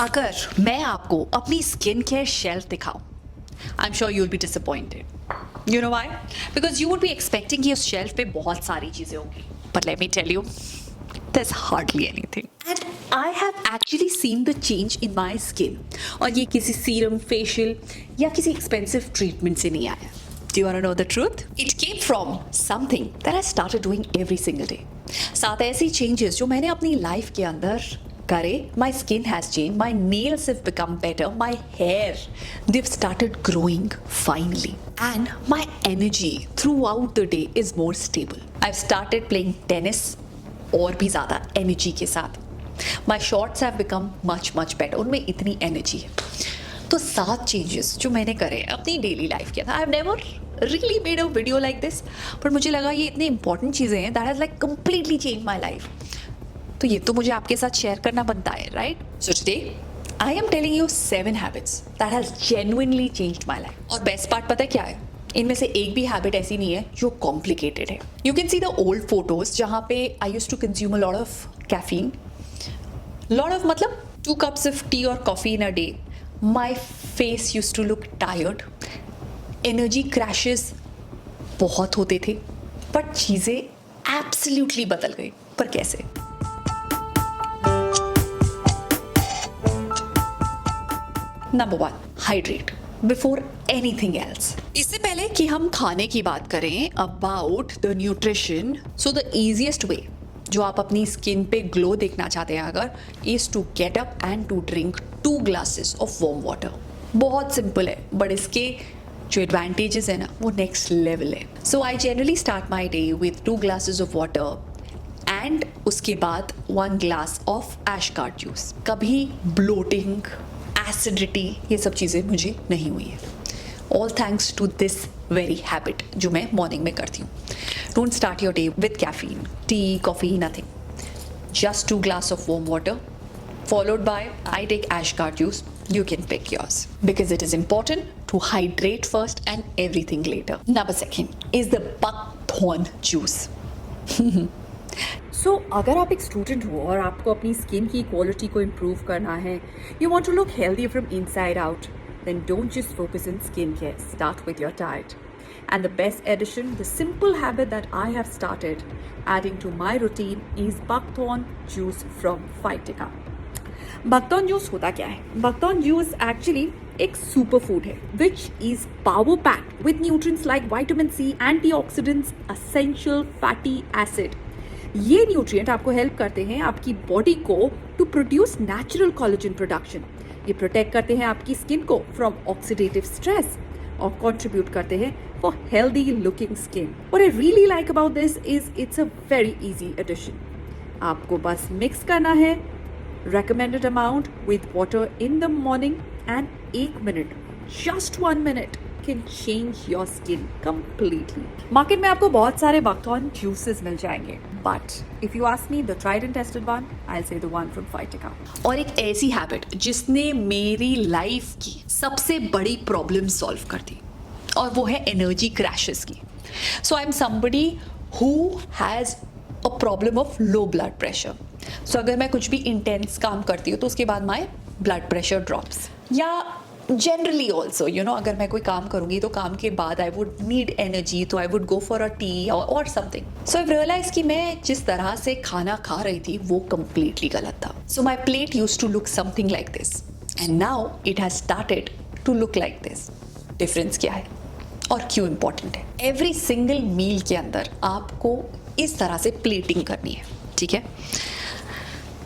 अगर मैं आपको अपनी स्किन केयर शेल्फ दिखाऊं, I am sure you will be disappointed. You know why? Because you would be expecting कि उस शेल्फ पे बहुत सारी चीजें होंगी, but let me tell you, there's hardly anything. And I have actually seen the change in my skin. और ये किसी सीरम, फेशियल या किसी एक्सपेंसिव ट्रीटमेंट से नहीं आया. Do you want to know the truth? It came from something that I started doing every single day. 7 ऐसी changes जो मैंने अपनी लाइफ के अंदर करे. My skin has changed, my nails have become better, my hair, they've started growing finally. And my energy throughout the day is more stable. I've started playing tennis और भी ज़्यादा एनर्जी के साथ. My shorts have become much better, उनमें इतनी energy है. तो 7 changes जो मैंने करे अपनी डेली लाइफ के अंदर. I have never really made a video like this, but मुझे लगा ये इतनी इंपॉर्टेंट चीज़ें हैं that has like completely change my life. तो ये तो मुझे आपके साथ शेयर करना बनता है, right? So today I am telling you 7 habits that has genuinely changed my life. और बेस्ट पार्ट पता है क्या है? इनमें से एक भी हैबिट ऐसी नहीं है जो कॉम्प्लिकेटेड है. You can see the old photos जहाँ पे I use to consume a lot of caffeine, lot of मतलब 2 cups ऑफ टी और coffee in a day. My face use to look tired, energy crashes बहुत होते थे, but चीज़ें absolutely बदल गई. पर कैसे? Number 1, hydrate before anything else. इससे पहले कि हम खाने की बात करें about the nutrition, so the easiest way जो आप अपनी स्किन पे ग्लो देखना चाहते हैं अगर, is to get up and to drink 2 glasses of warm water. बहुत सिंपल है, बट इसके जो एडवांटेजेस है ना वो नेक्स्ट लेवल है. So I generally start my day with 2 glasses of water and उसके बाद 1 glass ऑफ एशकार्ड जूस. कभी ब्लोटिंग, एसिडिटी, ये सब चीज़ें मुझे नहीं हुई है. All thanks to this very habit जो मैं मॉर्निंग में करती हूँ. Don't start your day with caffeine, T, coffee, nothing. Just 2 glass of warm water followed by I take ashgard juice. You can pick yours because it is important to hydrate first and everything later. Number 2 is the buckthorn juice. सो अगर आप एक student हो और आपको अपनी skin की quality को improve करना है, you want to look healthy from inside out, then don't just focus in skin care, start with your diet. And the best addition, the simple habit that I have started adding to my routine is buckthorn juice from Phytica. buckthorn juice होता क्या है? buckthorn juice actually एक super food है which is power packed with nutrients like vitamin C, antioxidants, essential fatty acid. ये nutrient आपको help करते हैं आपकी बॉडी को to produce natural collagen production. ये प्रोटेक्ट करते हैं आपकी स्किन को फ्रॉम ऑक्सीडेटिव स्ट्रेस और कंट्रीब्यूट करते हैं for healthy looking skin. What I really like about this is it's a very easy addition. आपको बस मिक्स करना है recommended amount with water in the morning and 1 minute, just 1 minute can change your skin completely. Market में आपको बहुत सारे buckthorn juices मिल जाएंगे, but if you ask me the tried and tested one, I'll say the one from Phytica. और एक ऐसी habit जिसने मेरी लाइफ की सबसे बड़ी प्रॉब्लम सॉल्व कर दी और वो है एनर्जी क्रैशेस की. So I am somebody who has a problem of low blood pressure. So अगर मैं कुछ भी इंटेंस काम करती हूँ तो उसके बाद माई ब्लड प्रेशर ड्रॉप्स. या जनरली ऑल्सो यू नो अगर मैं कोई काम करूँगी तो काम के बाद आई वुड नीड एनर्जी, तो I would go for a T और समथिंग. सो आई रियलाइज कि मैं जिस तरह से खाना खा रही थी वो कम्प्लीटली गलत था. So my plate use to look something like this and now it has started to look like this. Difference क्या है और क्यों इंपॉर्टेंट है? एवरी सिंगल मील के अंदर आपको इस तरह से प्लेटिंग करनी है, ठीक है,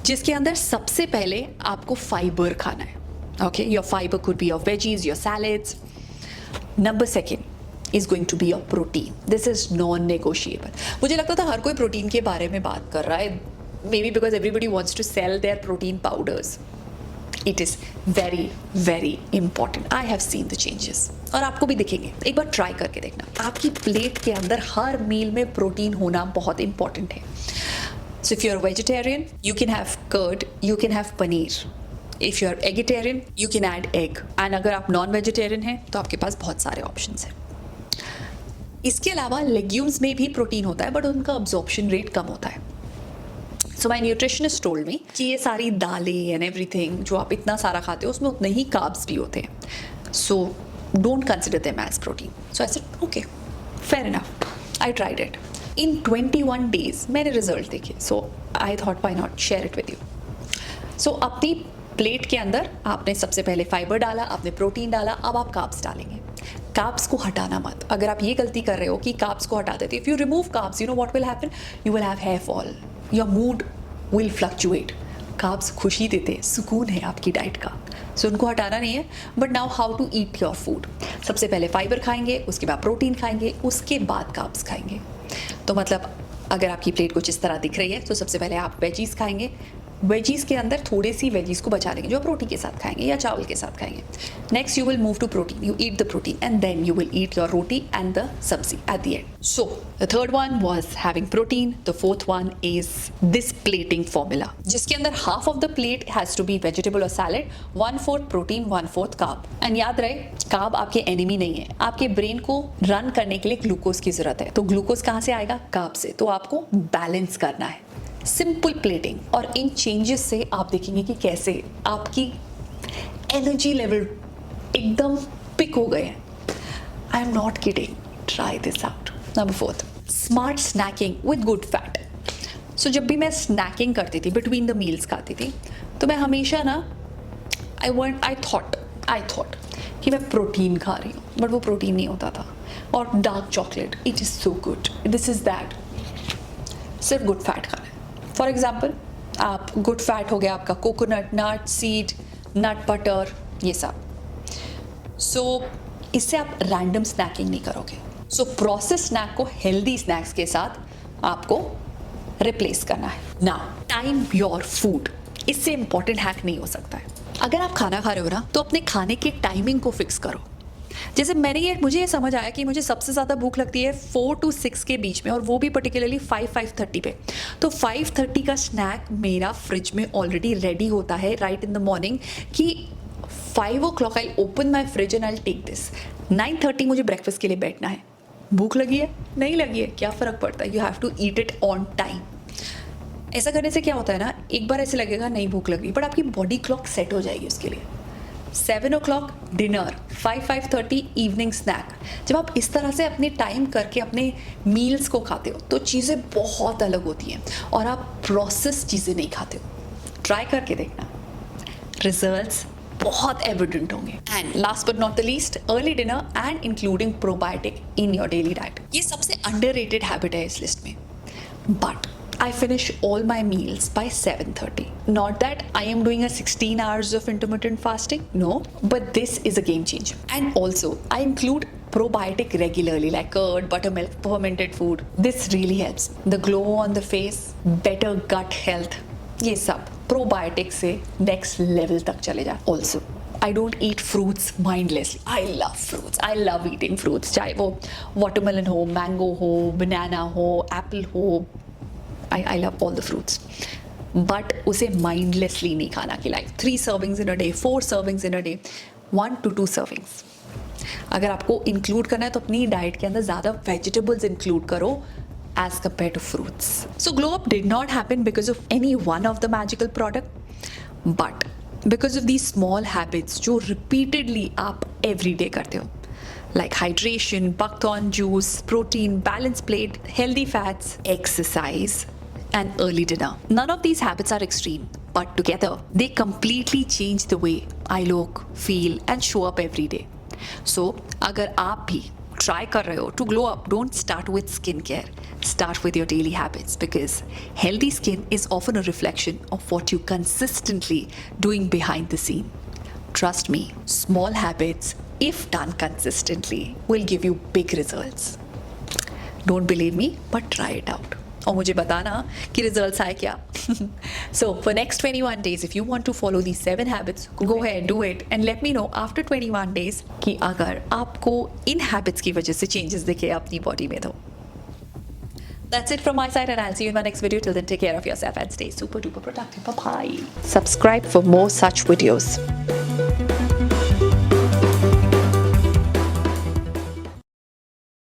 जिसके अंदर सबसे पहले आपको फाइबर खाना है. Okay, your fibre could be your veggies, your salads. Number 2 is going to be your protein. This is non negotiable. मुझे लगता था हर कोई प्रोटीन के बारे में बात कर रहा है, maybe because everybody wants to sell their protein powders. It is very very important. I have seen the changes और आपको भी दिखेंगे. एक बार ट्राई करके देखना. आपकी प्लेट के अंदर हर मील में प्रोटीन होना बहुत इंपॉर्टेंट है. So if you're a vegetarian, you can have curd, you can have paneer. If you're vegetarian, you can add egg. And अगर आप non-vegetarian हैं तो आपके पास बहुत सारे options हैं. इसके अलावा legumes में भी प्रोटीन होता है बट उनका absorption rate कम होता है. सो माई न्यूट्रिशनिस्ट टोल्ड मी कि ये सारी दालें एंड एवरीथिंग जो आप इतना सारा खाते हो उसमें उतने ही कार्ब्स भी होते हैं, so don't consider them as protein. So I said okay, fair enough. I tried it. In 21 days मैंने रिजल्ट देखे, so I thought why not share it with you. So अपनी प्लेट के अंदर आपने सबसे पहले फाइबर डाला, आपने प्रोटीन डाला, अब आप कार्ब्स डालेंगे. कार्ब्स को हटाना मत. अगर आप ये गलती कर रहे हो कि कार्ब्स को हटा देते, if you remove carbs, you know what will happen, you will have hair fall, your mood will fluctuate. Carbs खुशी देते हैं, सुकून है आपकी डाइट का, सो उनको हटाना नहीं है. But now how to eat your food. सबसे पहले फाइबर खाएंगे, उसके बाद प्रोटीन खाएंगे, उसके बाद कार्ब्स खाएंगे. तो मतलब अगर आपकी प्लेट कुछ इस तरह दिख रही है तो सबसे पहले आप वेजीज खाएंगे. वेजीज के अंदर थोड़ी सी वेजीज को बचा लेंगे जो आप रोटी के साथ खाएंगे या चावल के साथ खाएंगे. Next you will move to protein. You eat the protein and then you will eat your roti and the sabzi at the end. So the third one was having protein. The fourth one is this plating formula, जिसके अंदर half of the plate has to be vegetable और salad, 1/4 protein, 1/4 carb. And याद रहे, carb आपके enemy नहीं है. आपके brain को रन करने के लिए ग्लूकोज की जरूरत है. तो ग्लूकोज कहाँ से आएगा? कार्ब से. तो आपको बैलेंस करना है. Simple plating. और इन चेंजेस से आप देखेंगे कि कैसे आपकी एनर्जी लेवल एकदम पिक हो गए हैं. I am not kidding. Try this out. Number 4, smart snacking with good fat. So जब भी मैं स्नैकिंग करती थी, बिटवीन द मील्स खाती थी, तो मैं हमेशा ना आई थॉट कि मैं प्रोटीन खा रही हूँ, बट वो प्रोटीन नहीं होता था. और dark chocolate, it is so good, this is that. सिर्फ गुड फैट खाना है. फॉर एग्जाम्पल, आप गुड फैट हो गया आपका कोकोनट, नट, सीड, नट बटर, ये सब. सो इससे आप रैंडम स्नैकिंग नहीं करोगे. सो प्रोसेस स्नैक को हेल्दी स्नैक्स के साथ आपको रिप्लेस करना है. Now time your food. इससे इंपॉर्टेंट हैक नहीं हो सकता है. अगर आप खाना खा रहे हो ना, तो अपने खाने के टाइमिंग को फिक्स करो. जैसे मुझे ये समझ आया कि मुझे सबसे ज़्यादा भूख लगती है 4 to 6 के बीच में, और वो भी पर्टिकुलरली 5-5:30 पे. तो 5:30 का स्नैक मेरा फ्रिज में ऑलरेडी रेडी होता है राइट इन द मॉर्निंग, कि 5 o'clock I open my fridge and I take this. 9:30 मुझे ब्रेकफास्ट के लिए बैठना है. भूख लगी है, नहीं लगी है, क्या फ़र्क पड़ता है. You have to eat it on time. ऐसा करने से क्या होता है ना, एक बार ऐसे लगेगा नहीं भूख लगी, बट आपकी बॉडी क्लॉक सेट हो जाएगी उसके लिए. 7 o'clock डिनर, 5-5:30 इवनिंग स्नैक. जब आप इस तरह से अपने टाइम करके अपने मील्स को खाते हो तो चीज़ें बहुत अलग होती हैं, और आप प्रोसेस चीज़ें नहीं खाते हो. ट्राई करके देखना, रिजल्ट्स बहुत एविडेंट होंगे. And last but not the least, early dinner and including probiotic in your daily diet. ये सबसे अंडररेटेड हैबिट है इस लिस्ट में. But I finish all my meals by 7:30. Not that I am doing a 16 hours of intermittent fasting. No, but this is a game changer. And also, I include probiotic regularly, like curd, buttermilk, fermented food. This really helps. The glow on the face, better gut health. ये सब probiotic से next level तक चले जा. Also, I don't eat fruits mindlessly. I love fruits. I love eating fruits. चाहे वो watermelon हो, mango हो, banana हो, apple हो. I love all the fruits. But उसे mindlessly नहीं खाना कि like 3 servings in a day, 4 servings in a day, 1 to 2 servings. अगर आपको इंक्लूड करना है तो अपनी डाइट के अंदर ज़्यादा वेजिटेबल्स इंक्लूड करो as compared to fruits. So glow up did not happen because of any one of the magical product, but because of these small habits जो repeatedly आप every day करते हो. Like hydration, buckthorn juice, protein, balanced plate, healthy fats, exercise, and early dinner. None of these habits are extreme, but together they completely change the way I look, feel, and show up every day. So, अगर आप भी try कर रहे हो to glow up, don't start with skincare. Start with your daily habits, because healthy skin is often a reflection of what you consistently doing behind the scene. Trust me, small habits, if done consistently, will give you big results. Don't believe me, but try it out. और मुझे बताना कि results आए क्या. So for next 21 days, if you want to follow these 7 habits, go ahead, do it, and let me know after 21 days कि अगर आपको इन habits की वजह से चेंजेस दिखे अपनी बॉडी में तो. That's it from my side, and I'll see you in my next video. Till then, take care of yourself and stay super duper productive. Bye bye. Subscribe for more such videos.